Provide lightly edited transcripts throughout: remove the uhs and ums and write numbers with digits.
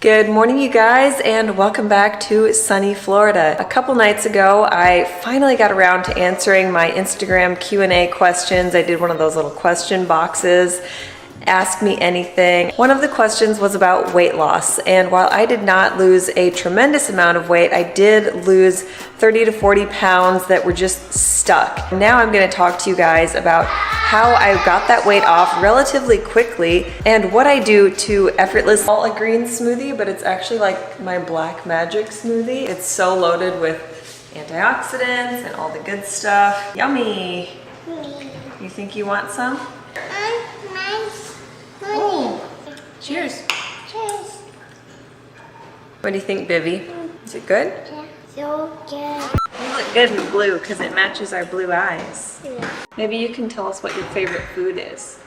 Good morning, you guys, and welcome back to sunny Florida. A couple nights ago, I finally got around to answering my Instagram Q&A questions. I did one of those little question boxes. Ask me anything. One of the questions was about weight loss, and while I did not lose a tremendous amount of weight, I did lose 30 to 40 pounds that were just stuck. Now I'm going to talk to you guys about how I got that weight off relatively quickly and what I do to effortless. All a green smoothie, but it's actually like my black magic smoothie. It's so loaded with antioxidants and all the good stuff. Yummy. You think you want some? Oh, cheers. Cheers. What do you think, Bivy? Is it good? Yeah, so good. You look good in blue because it matches our blue eyes. Yeah. Maybe you can tell us what your favorite food is.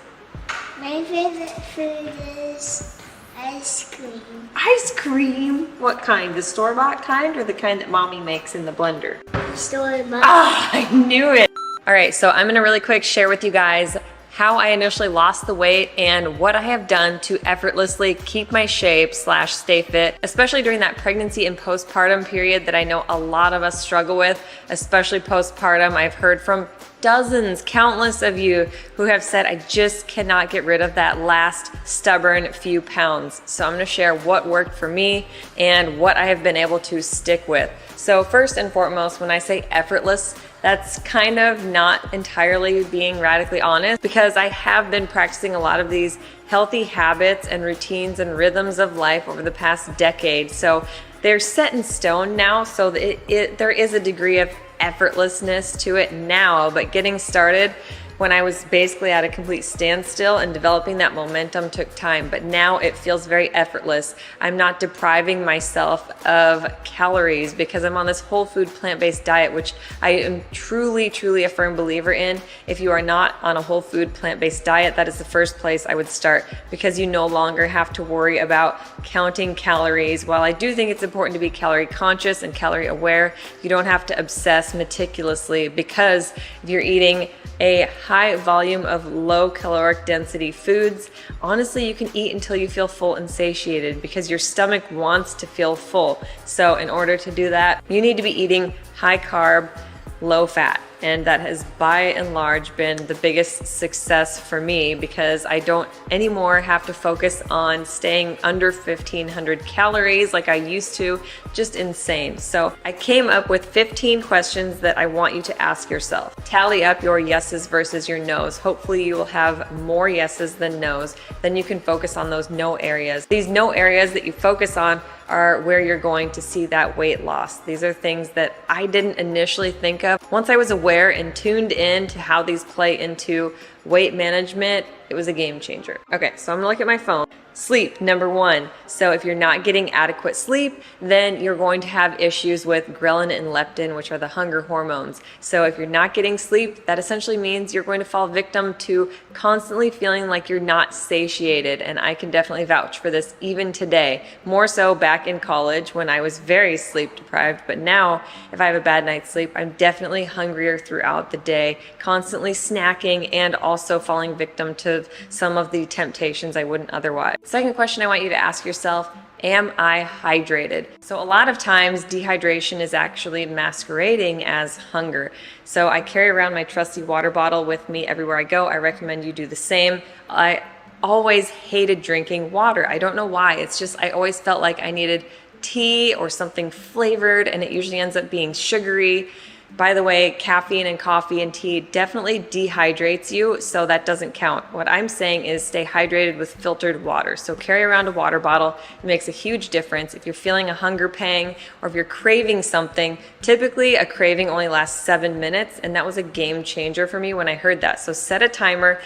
My favorite food is ice cream. Ice cream? What kind? The store-bought kind or the kind that Mommy makes in the blender? Store-bought. Ah, I knew it. All right, so I'm gonna really quick share with you guys how I initially lost the weight and what I have done to effortlessly keep my shape / stay fit, especially during that pregnancy and postpartum period that I know a lot of us struggle with, especially postpartum. I've heard from dozens, countless of you who have said, I just cannot get rid of that last stubborn few pounds. So I'm gonna share what worked for me and what I have been able to stick with. So first and foremost, when I say effortless, that's kind of not entirely being radically honest, because I have been practicing a lot of these healthy habits and routines and rhythms of life over the past decade. So they're set in stone now, so there is a degree of effortlessness to it now, but getting started when I was basically at a complete standstill and developing that momentum took time, but now it feels very effortless. I'm not depriving myself of calories because I'm on this whole food plant-based diet, which I am truly a firm believer in. If you are not on a whole food plant-based diet, that is the first place I would start, because you no longer have to worry about counting calories. While I do think it's important to be calorie conscious and calorie aware, you don't have to obsess meticulously, because if you're eating a high volume of low caloric density foods, honestly, you can eat until you feel full and satiated because your stomach wants to feel full. So in order to do that, you need to be eating high carb, low fat. And that has by and large been the biggest success for me, because I don't anymore have to focus on staying under 1,500 calories like I used to. Just insane. So I came up with 15 questions that I want you to ask yourself. Tally up your yeses versus your nos. Hopefully you will have more yeses than nos. Then you can focus on those no areas. These no areas that you focus on are where you're going to see that weight loss. These are things that I didn't initially think of. Once I was aware and tuned in to how these play into weight management, it was a game changer. Okay, so I'm gonna look at my phone. Sleep, number one. So if you're not getting adequate sleep, then you're going to have issues with ghrelin and leptin, which are the hunger hormones. So if you're not getting sleep, that essentially means you're going to fall victim to constantly feeling like you're not satiated. And I can definitely vouch for this even today. More so back in college when I was very sleep deprived. But now, if I have a bad night's sleep, I'm definitely hungrier throughout the day, constantly snacking, and also falling victim to some of the temptations I wouldn't otherwise. Second question I want you to ask yourself, am I hydrated? So a lot of times dehydration is actually masquerading as hunger. So I carry around my trusty water bottle with me everywhere I go. I recommend you do the same. I always hated drinking water. I don't know why. It's just I always felt like I needed tea or something flavored, and it usually ends up being sugary. By the way, caffeine and coffee and tea definitely dehydrates you, so that doesn't count. What I'm saying is stay hydrated with filtered water. So carry around a water bottle. It makes a huge difference. If you're feeling a hunger pang or if you're craving something, typically a craving only lasts 7 minutes, and that was a game changer for me when I heard that. So set a timer,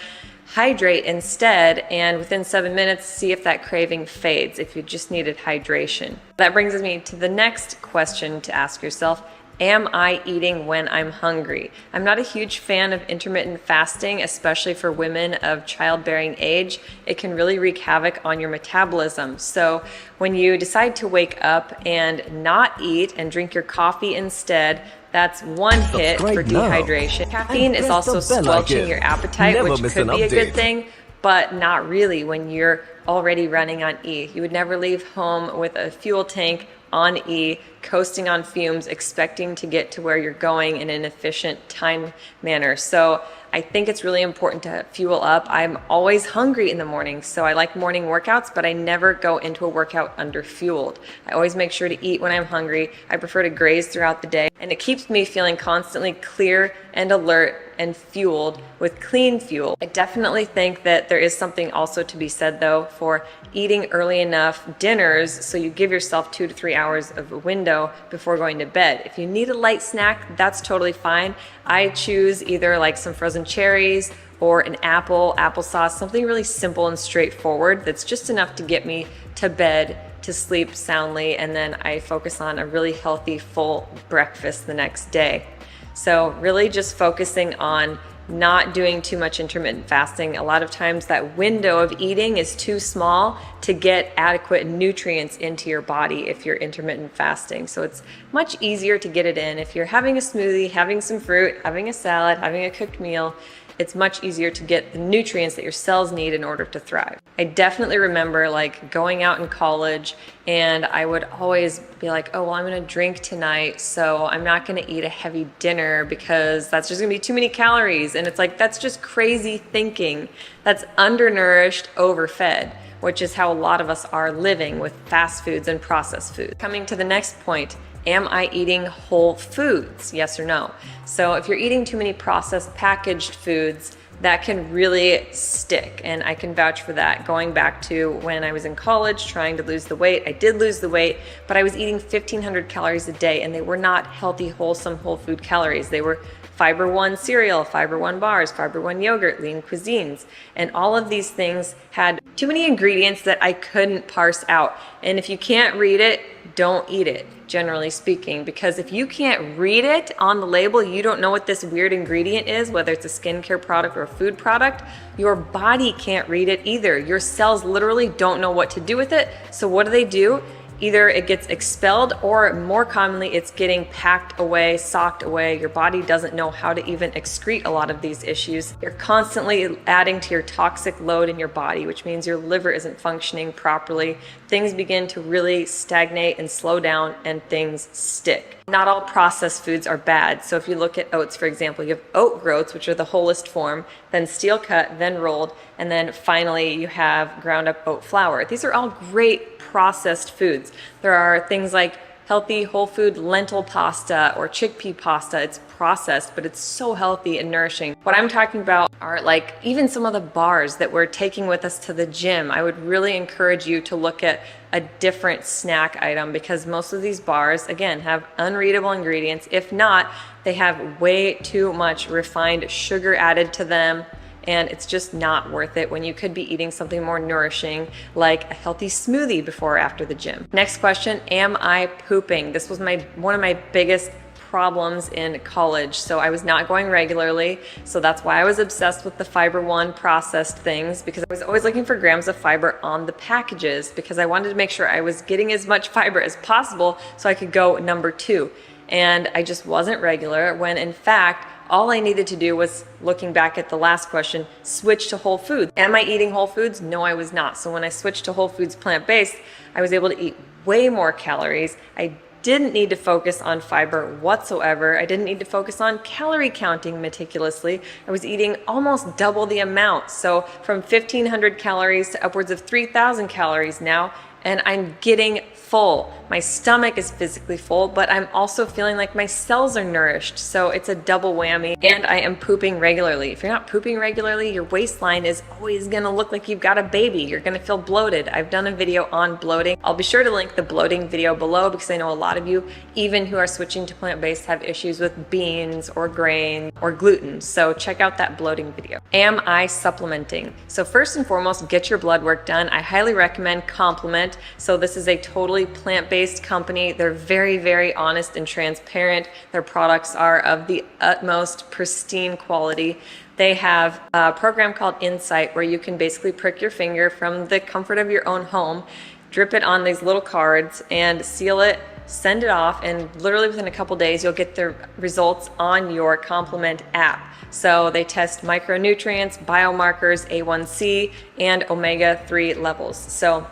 hydrate instead, and within 7 minutes, see if that craving fades, if you just needed hydration. That brings me to the next question to ask yourself. Am I eating when I'm hungry? I'm not a huge fan of intermittent fasting, especially for women of childbearing age. It can really wreak havoc on your metabolism. So when you decide to wake up and not eat and drink your coffee instead, that's one hit for dehydration. Caffeine is also squelching your appetite, which could be a good thing. but not really when you're already running on E. You would never leave home with a fuel tank on E, coasting on fumes, expecting to get to where you're going in an efficient time manner. So I think it's really important to fuel up. I'm always hungry in the morning, so I like morning workouts, but I never go into a workout underfueled. I always make sure to eat when I'm hungry. I prefer to graze throughout the day, and it keeps me feeling constantly clear and alert and fueled with clean fuel. I definitely think that there is something also to be said though for eating early enough dinners so you give yourself 2 to 3 hours of a window before going to bed. If you need a light snack, that's totally fine. I choose either like some frozen cherries or an apple, applesauce, something really simple and straightforward that's just enough to get me to bed to sleep soundly, and then I focus on a really healthy full breakfast the next day. So really just focusing on not doing too much intermittent fasting. A lot of times that window of eating is too small to get adequate nutrients into your body if you're intermittent fasting. So it's much easier to get it in. If you're having a smoothie, having some fruit, having a salad, having a cooked meal, it's much easier to get the nutrients that your cells need in order to thrive. I definitely remember like going out in college and I would always be like, oh, well, I'm gonna drink tonight, so I'm not gonna eat a heavy dinner because that's just gonna be too many calories. And it's like, that's just crazy thinking. That's undernourished, overfed, which is how a lot of us are living with fast foods and processed foods. Coming to the next point, am I eating whole foods? Yes or no? So if you're eating too many processed packaged foods, that can really stick, and I can vouch for that. Going back to when I was in college trying to lose the weight, I did lose the weight, but I was eating 1,500 calories a day, and they were not healthy, wholesome, whole food calories. They were Fiber One cereal, Fiber One bars, Fiber One yogurt, lean cuisines, and all of these things had too many ingredients that I couldn't parse out. And if you can't read it, don't eat it, generally speaking, because if you can't read it on the label, you don't know what this weird ingredient is, whether it's a skincare product or a food product, your body can't read it either. Your cells literally don't know what to do with it. So what do? Either it gets expelled, or more commonly it's getting packed away, socked away. Your body doesn't know how to even excrete a lot of these issues. You're constantly adding to your toxic load in your body, which means your liver isn't functioning properly. Things begin to really stagnate and slow down, and things stick. Not all processed foods are bad. So if you look at oats, for example, you have oat groats, which are the wholest form, then steel cut, then rolled, and then finally you have ground up oat flour. These are all great processed foods. There are things like healthy whole food lentil pasta or chickpea pasta. It's processed, but it's so healthy and nourishing. What I'm talking about are like even some of the bars that we're taking with us to the gym. I would really encourage you to look at a different snack item, because most of these bars, again, have unreadable ingredients. If not, they have way too much refined sugar added to them, and it's just not worth it when you could be eating something more nourishing like a healthy smoothie before or after the gym. Next question, am I pooping? This was one of my biggest problems in college. So I was not going regularly. So that's why I was obsessed with the Fiber One processed things, because I was always looking for grams of fiber on the packages, because I wanted to make sure I was getting as much fiber as possible so I could go number 2. And I just wasn't regular, when in fact, all I needed to do was, looking back at the last question, switch to whole foods. Am I eating whole foods? No, I was not. So when I switched to whole foods plant-based, I was able to eat way more calories. I didn't need to focus on fiber whatsoever. I didn't need to focus on calorie counting meticulously. I was eating almost double the amount. So from 1,500 calories to upwards of 3,000 calories now, and I'm getting full. My stomach is physically full, but I'm also feeling like my cells are nourished. So it's a double whammy, and I am pooping regularly. If you're not pooping regularly, your waistline is always gonna look like you've got a baby. You're gonna feel bloated. I've done a video on bloating. I'll be sure to link the bloating video below, because I know a lot of you, even who are switching to plant-based, have issues with beans or grain or gluten. So check out that bloating video. Am I supplementing? So first and foremost, get your blood work done. I highly recommend Complement. So this is a totally plant-based company. They're very, very honest and transparent. Their products are of the utmost pristine quality. They have a program called Insight, where you can basically prick your finger from the comfort of your own home, drip it on these little cards, and seal it send it off, and literally within a couple days you'll get the results on your Complement app. So they test micronutrients, biomarkers, A1C, and omega-3 levels. So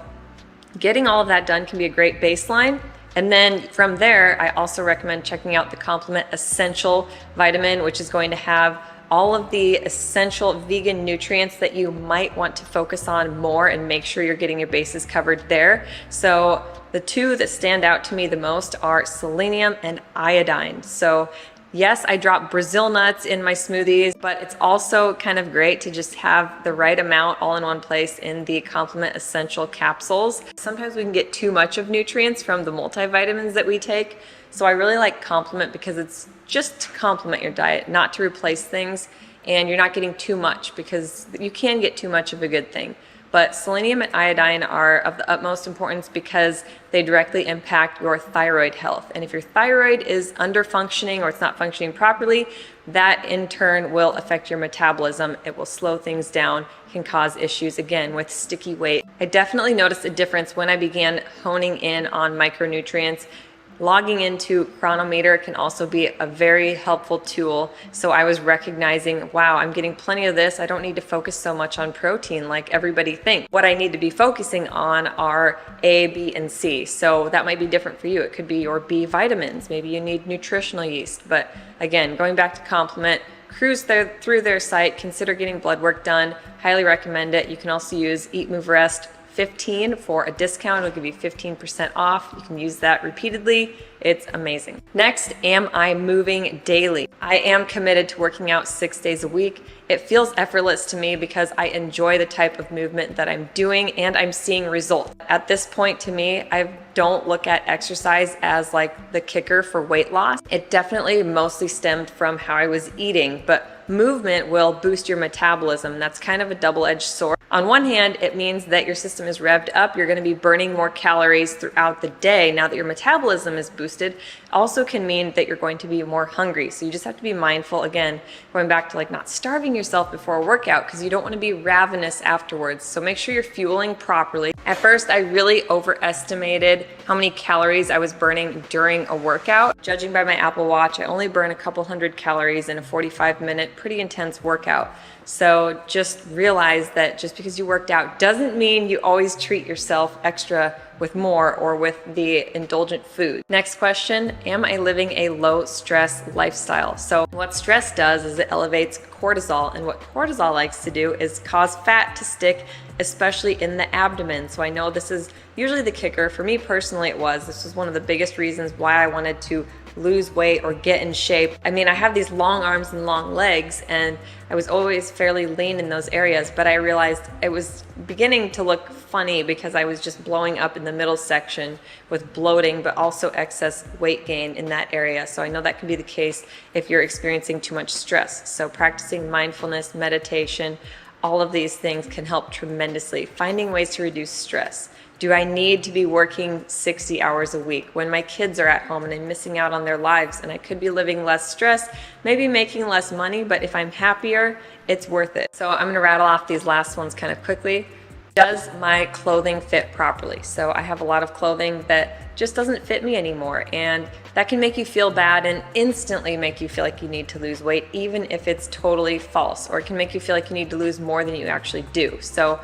getting all of that done can be a great baseline. And then from there, I also recommend checking out the Complement Essential Vitamin, which is going to have all of the essential vegan nutrients that you might want to focus on more and make sure you're getting your bases covered there. So the two that stand out to me the most are selenium and iodine. So yes, I drop Brazil nuts in my smoothies, but it's also kind of great to just have the right amount all in one place in the Complement Essential capsules. Sometimes we can get too much of nutrients from the multivitamins that we take. So I really like Complement because it's just to complement your diet, not to replace things, and you're not getting too much because you can get too much of a good thing. But selenium and iodine are of the utmost importance because they directly impact your thyroid health. And if your thyroid is under functioning or it's not functioning properly, that in turn will affect your metabolism. It will slow things down, can cause issues again with sticky weight. I definitely noticed a difference when I began honing in on micronutrients. Logging into Chronometer can also be a very helpful tool. So I was recognizing, wow, I'm getting plenty of this. I don't need to focus so much on protein like everybody thinks. What I need to be focusing on are A, B, and C. So that might be different for you. It could be your B vitamins. Maybe you need nutritional yeast. But again, going back to Complement, cruise through their site, consider getting blood work done. Highly recommend it. You can also use Eat, Move, Rest 15 for a discount. It'll give you 15% off. You can use that repeatedly. It's amazing. Next, am I moving daily? I am committed to working out 6 days a week. It feels effortless to me because I enjoy the type of movement that I'm doing and I'm seeing results. At this point, to me, I don't look at exercise as like the kicker for weight loss. It definitely mostly stemmed from how I was eating, but movement will boost your metabolism. That's kind of a double-edged sword. On one hand, it means that your system is revved up. You're going to be burning more calories throughout the day now that your metabolism is boosted. Also can mean that you're going to be more hungry. So you just have to be mindful, again, going back to like not starving yourself before a workout because you don't want to be ravenous afterwards. So make sure you're fueling properly. At first, I really overestimated how many calories I was burning during a workout. Judging by my Apple Watch, I only burn a couple hundred calories in a 45-minute, pretty intense workout. So just realize that just because you worked out doesn't mean you always treat yourself extra with more or with the indulgent food. Next question, am I living a low stress lifestyle? So what stress does is it elevates cortisol, and what cortisol likes to do is cause fat to stick, especially in the abdomen. So I know this is usually the kicker. For me personally, this was one of the biggest reasons why I wanted to lose weight or get in shape. I mean, I have these long arms and long legs, and I was always fairly lean in those areas, but I realized it was beginning to look funny because I was just blowing up in the middle section with bloating, but also excess weight gain in that area. So I know that can be the case if you're experiencing too much stress. So practicing mindfulness, meditation, all of these things can help tremendously. Finding ways to reduce stress. Do I need to be working 60 hours a week when my kids are at home and I'm missing out on their lives and I could be living less stress, maybe making less money, but if I'm happier, it's worth it. So I'm gonna rattle off these last ones kind of quickly. Does my clothing fit properly? So I have a lot of clothing that just doesn't fit me anymore, and that can make you feel bad and instantly make you feel like you need to lose weight, even if it's totally false, or it can make you feel like you need to lose more than you actually do. So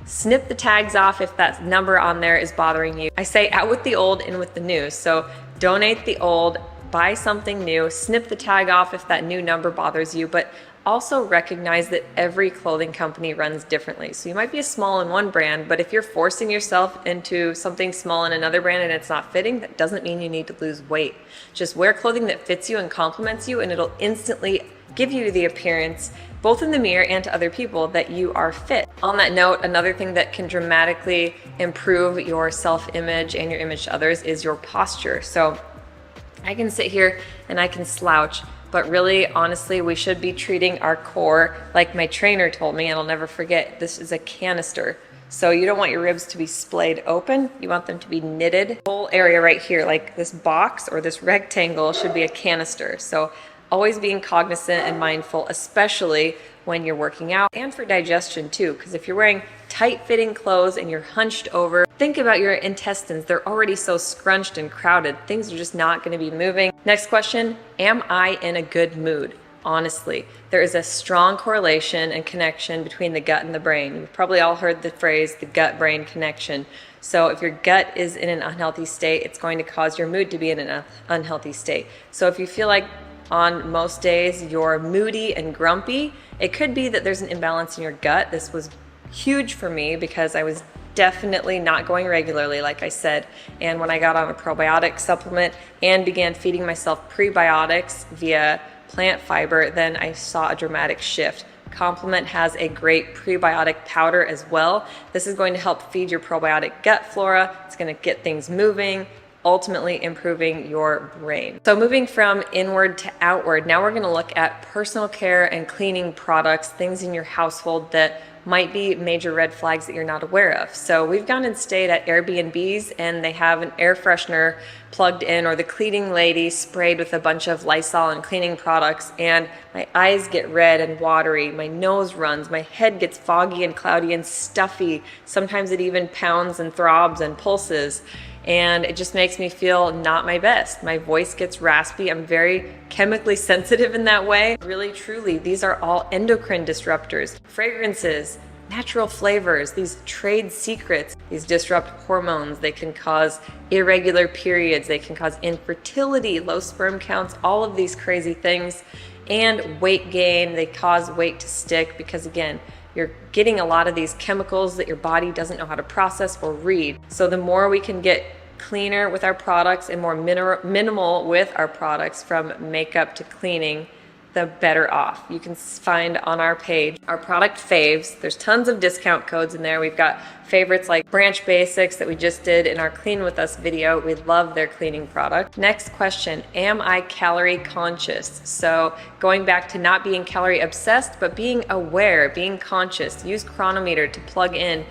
snip the tags off if that number on there is bothering you. I say out with the old, in with the new. So donate the old, buy something new, snip the tag off if that new number bothers you, but also recognize that every clothing company runs differently. So you might be a small in one brand, but if you're forcing yourself into something small in another brand and it's not fitting, that doesn't mean you need to lose weight. Just wear clothing that fits you and complements you, and it'll instantly give you the appearance, both in the mirror and to other people, that you are fit. On that note, another thing that can dramatically improve your self-image and your image to others is your posture. So I can sit here and I can slouch, but really, honestly, we should be treating our core like my trainer told me, and I'll never forget, this is a canister. So you don't want your ribs to be splayed open, you want them to be knitted. The whole area right here, like this box or this rectangle, should be a canister. So always being cognizant and mindful, especially when you're working out, and for digestion too, because if you're wearing tight-fitting clothes and you're hunched over, think about your intestines. They're already so scrunched and crowded. Things are just not going to be moving. Next question, am I in a good mood? Honestly, there is a strong correlation and connection between the gut and the brain. You've probably all heard the phrase, the gut-brain connection. So if your gut is in an unhealthy state, it's going to cause your mood to be in an unhealthy state. So if you feel like on most days you're moody and grumpy, it could be that there's an imbalance in your gut. This was huge for me because I was definitely not going regularly, like I said. And when I got on a probiotic supplement and began feeding myself prebiotics via plant fiber, then I saw a dramatic shift. Complement has a great prebiotic powder as well. This is going to help feed your probiotic gut flora. It's going to get things moving, ultimately improving your brain. So moving from inward to outward, now we're going to look at personal care and cleaning products, things in your household that might be major red flags that you're not aware of. So we've gone and stayed at Airbnbs and they have an air freshener plugged in, or the cleaning lady sprayed with a bunch of Lysol and cleaning products, and my eyes get red and watery, my nose runs, my head gets foggy and cloudy and stuffy. Sometimes it even pounds and throbs and pulses. And it just makes me feel not my best. My voice gets raspy. I'm very chemically sensitive in that way. Really, truly, these are all endocrine disruptors. Fragrances, natural flavors, these trade secrets, these disrupt hormones. They can cause irregular periods. They can cause infertility, low sperm counts, all of these crazy things. And weight gain. They cause weight to stick because, again, you're getting a lot of these chemicals that your body doesn't know how to process or read. So the more we can get cleaner with our products and more minimal with our products, from makeup to cleaning, the better off. You can find on our page our product faves. There's tons of discount codes in there. We've got favorites like Branch Basics that we just did in our Clean With Us video. We love their cleaning product. Next question, am I calorie conscious? So going back to not being calorie obsessed, but being aware, being conscious. Use Chronometer to plug in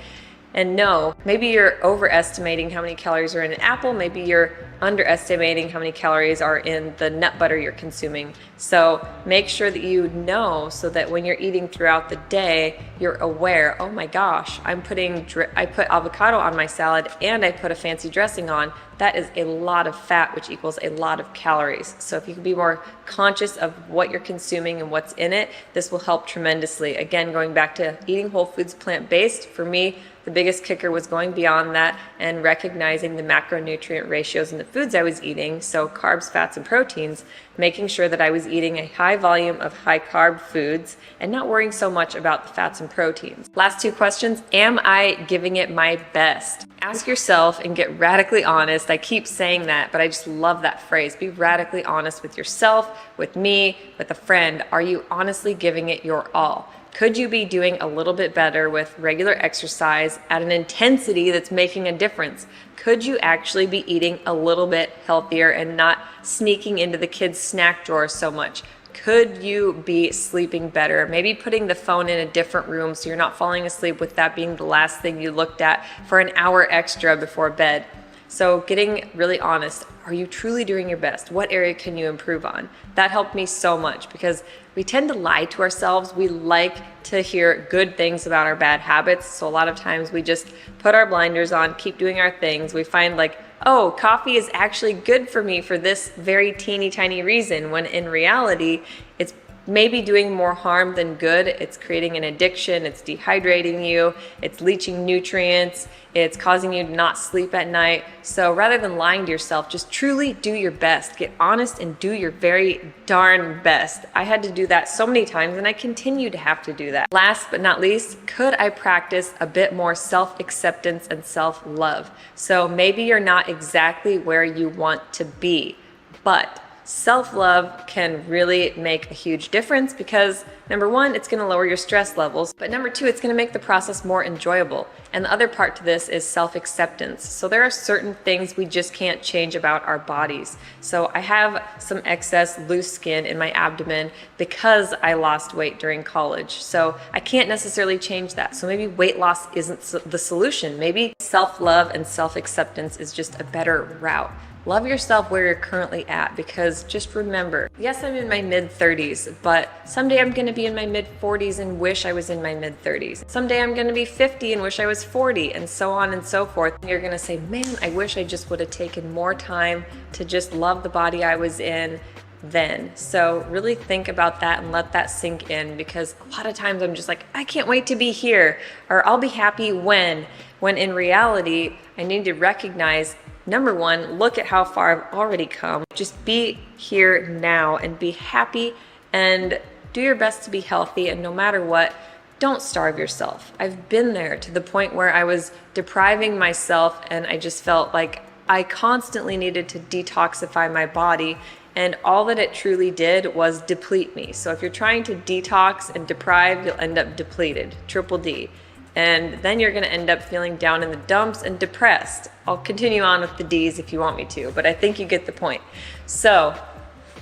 and know. Maybe you're overestimating how many calories are in an apple. Maybe you're underestimating how many calories are in the nut butter you're consuming. So make sure that you know, so that when you're eating throughout the day, you're aware, oh my gosh, I put avocado on my salad and I put a fancy dressing on. That is a lot of fat, which equals a lot of calories. So if you can be more conscious of what you're consuming and what's in it, this will help tremendously. Again, going back to eating whole foods, plant-based, for me, the biggest kicker was going beyond that and recognizing the macronutrient ratios in the foods I was eating, so carbs, fats, and proteins, making sure that I was eating a high volume of high carb foods and not worrying so much about the fats and proteins. Last two questions, am I giving it my best? Ask yourself and get radically honest. I keep saying that, but I just love that phrase. Be radically honest with yourself, with me, with a friend. Are you honestly giving it your all? Could you be doing a little bit better with regular exercise at an intensity that's making a difference? Could you actually be eating a little bit healthier and not sneaking into the kids' snack drawer so much? Could you be sleeping better? Maybe putting the phone in a different room so you're not falling asleep with that being the last thing you looked at for an hour extra before bed. So getting really honest, are you truly doing your best? What area can you improve on? That helped me so much because we tend to lie to ourselves. We like to hear good things about our bad habits. So a lot of times we just put our blinders on, keep doing our things. We find like, oh, coffee is actually good for me for this very teeny tiny reason, when in reality, it's maybe doing more harm than good. It's creating an addiction, it's dehydrating you, it's leaching nutrients, it's causing you to not sleep at night. So rather than lying to yourself, just truly do your best. Get honest and do your very darn best. I had to do that so many times and I continue to have to do that. Last but not least, could I practice a bit more self-acceptance and self-love? So maybe you're not exactly where you want to be, but self-love can really make a huge difference because number one, it's going to lower your stress levels, but number two, it's going to make the process more enjoyable. And the other part to this is self-acceptance. So there are certain things we just can't change about our bodies. So I have some excess loose skin in my abdomen because I lost weight during college. So I can't necessarily change that. So maybe weight loss isn't the solution. Maybe self-love and self-acceptance is just a better route. Love yourself where you're currently at, because just remember, yes, I'm in my mid-30s, but someday I'm gonna be in my mid-40s and wish I was in my mid-30s. Someday I'm gonna be 50 and wish I was 40, and so on and so forth. And you're gonna say, man, I wish I just would have taken more time to just love the body I was in then. So really think about that and let that sink in, because a lot of times I'm just like, I can't wait to be here, or I'll be happy when in reality, I need to recognize, number one, look at how far I've already come. Just be here now and be happy and do your best to be healthy. And no matter what, don't starve yourself. I've been there to the point where I was depriving myself and I just felt like I constantly needed to detoxify my body. And all that it truly did was deplete me. So if you're trying to detox and deprive, you'll end up depleted, triple D. And then you're gonna end up feeling down in the dumps and depressed. I'll continue on with the D's if you want me to, but I think you get the point. So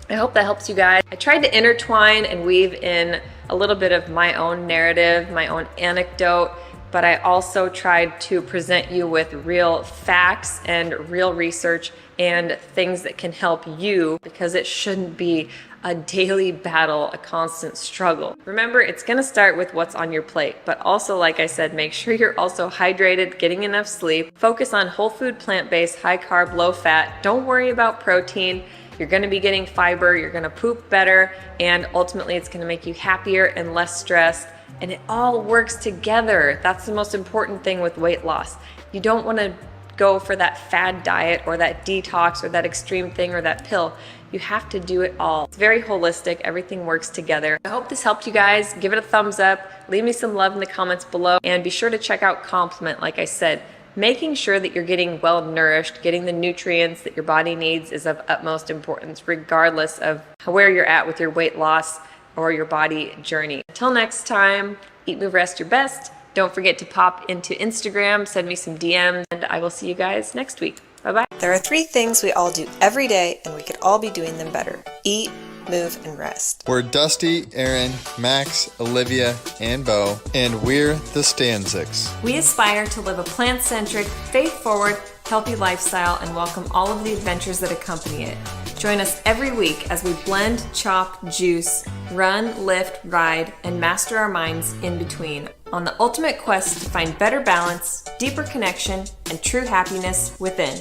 I hope that helps you guys. I tried to intertwine and weave in a little bit of my own narrative, my own anecdote, but I also tried to present you with real facts and real research and things that can help you, because it shouldn't be a daily battle, a constant struggle. Remember, it's gonna start with what's on your plate, but also, like I said, make sure you're also hydrated, getting enough sleep, focus on whole food, plant-based, high carb, low fat. Don't worry about protein. You're gonna be getting fiber, you're gonna poop better, and ultimately it's gonna make you happier and less stressed. And it all works together. That's the most important thing with weight loss. You don't wanna go for that fad diet or that detox or that extreme thing or that pill. You have to do it all. It's very holistic. Everything works together. I hope this helped you guys. Give it a thumbs up. Leave me some love in the comments below. And be sure to check out Complement. Like I said, making sure that you're getting well nourished, getting the nutrients that your body needs is of utmost importance, regardless of where you're at with your weight loss or your body journey. Until next time, eat, move, rest your best. Don't forget to pop into Instagram, send me some DMs, and I will see you guys next week. Bye-bye. There are 3 things we all do every day, and we could all be doing them better. Eat, move, and rest. We're Dusty, Aaron, Max, Olivia, and Bo, and we're the Stanzics. We aspire to live a plant-centric, faith-forward, healthy lifestyle and welcome all of the adventures that accompany it. Join us every week as we blend, chop, juice, run, lift, ride, and master our minds in between on the ultimate quest to find better balance, deeper connection, and true happiness within.